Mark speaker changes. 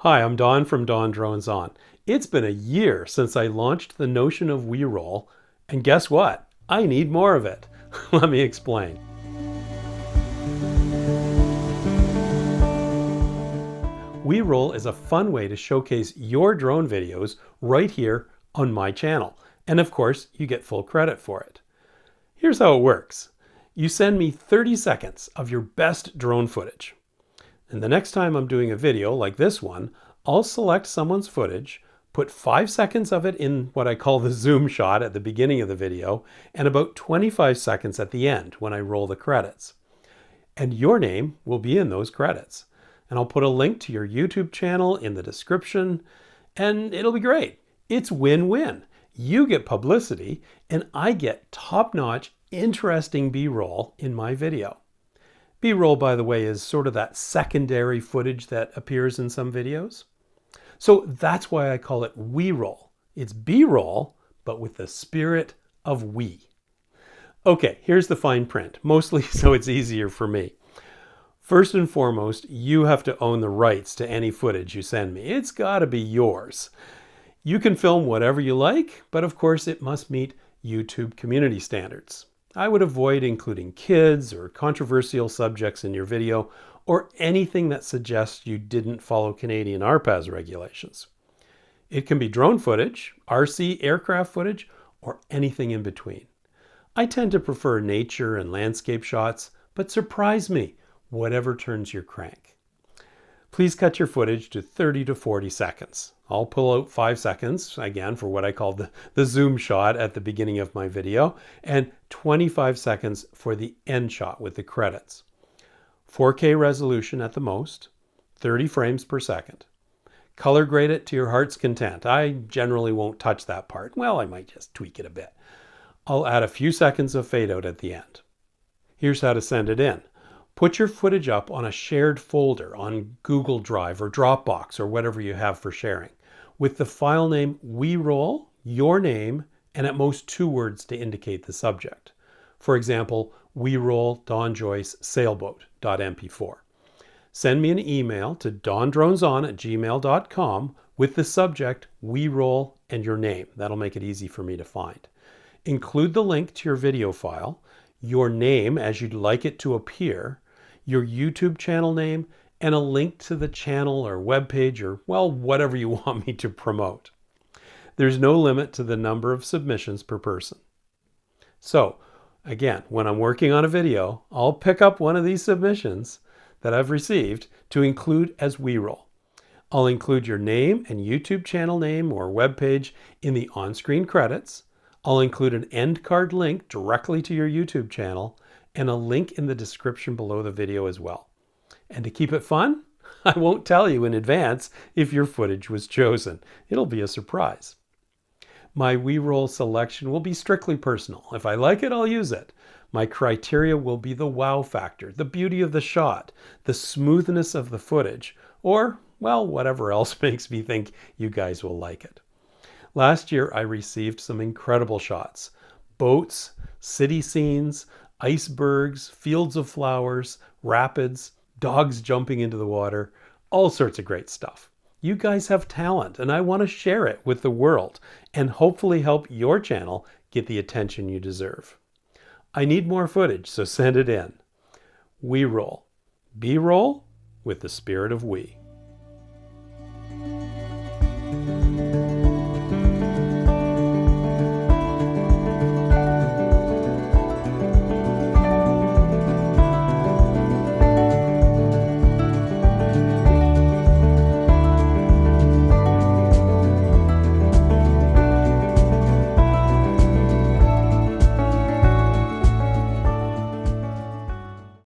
Speaker 1: Hi, I'm Don from DonDronesOn. It's been a year since I launched the notion of WeRoll, and guess what? I need more of it. Let me explain. WeRoll is a fun way to showcase your drone videos right here on my channel. And of course, you get full credit for it. Here's how it works. You send me 30 seconds of your best drone footage. And the next time I'm doing a video like this one, I'll select someone's footage, put 5 seconds of it in what I call the zoom shot at the beginning of the video, and about 25 seconds at the end when I roll the credits. And your name will be in those credits. And I'll put a link to your YouTube channel in the description, and it'll be great. It's win-win. You get publicity, and I get top-notch, interesting B-roll in my video. B-roll, by the way, is sort of that secondary footage that appears in some videos. So that's why I call it WeRoll. It's B-roll, but with the spirit of we. Okay, here's the fine print, mostly so it's easier for me. First and foremost, you have to own the rights to any footage you send me. It's got to be yours. You can film whatever you like, but of course it must meet YouTube community standards. I would avoid including kids or controversial subjects in your video or anything that suggests you didn't follow Canadian RPAS regulations. It can be drone footage, RC aircraft footage, or anything in between. I tend to prefer nature and landscape shots, but surprise me, whatever turns your crank. Please cut your footage to 30 to 40 seconds. I'll pull out 5 seconds, again, for what I call the zoom shot at the beginning of my video, and 25 seconds for the end shot with the credits. 4K resolution at the most, 30 frames per second. Color grade it to your heart's content. I generally won't touch that part. Well, I might just tweak it a bit. I'll add a few seconds of fade out at the end. Here's how to send it in. Put your footage up on a shared folder on GoogleDrive or DropBox or whatever you have for sharing, with the file name WeRoll, your name, and at most 2 words to indicate the subject. For example, WeRoll Don Joyce Sailboat.mp4. Send me an email to dondroneson@gmail.com with the subject WeRoll and your name. That'll make it easy for me to find. Include the link to your video file, your name as you'd like it to appear, your YouTube channel name, and a link to the channel or webpage or, well, whatever you want me to promote. There's no limit to the number of submissions per person. So, again, when I'm working on a video, I'll pick up one of these submissions that I've received to include as WeRoll. I'll include your name and YouTube channel name or webpage in the on-screen credits. I'll include an end card link directly to your YouTube channel and a link in the description below the video as well. And to keep it fun, I won't tell you in advance if your footage was chosen. It'll be a surprise. My WeRoll selection will be strictly personal. If I like it, I'll use it. My criteria will be the wow factor, the beauty of the shot, the smoothness of the footage, or, well, whatever else makes me think you guys will like it. Last year, I received some incredible shots. Boats, city scenes, icebergs, fields of flowers, rapids, dogs jumping into the water, all sorts of great stuff. You guys have talent, and I want to share it with the world and hopefully help your channel get the attention you deserve. I need more footage, so send it in. WeRoll. B-roll with the spirit of we.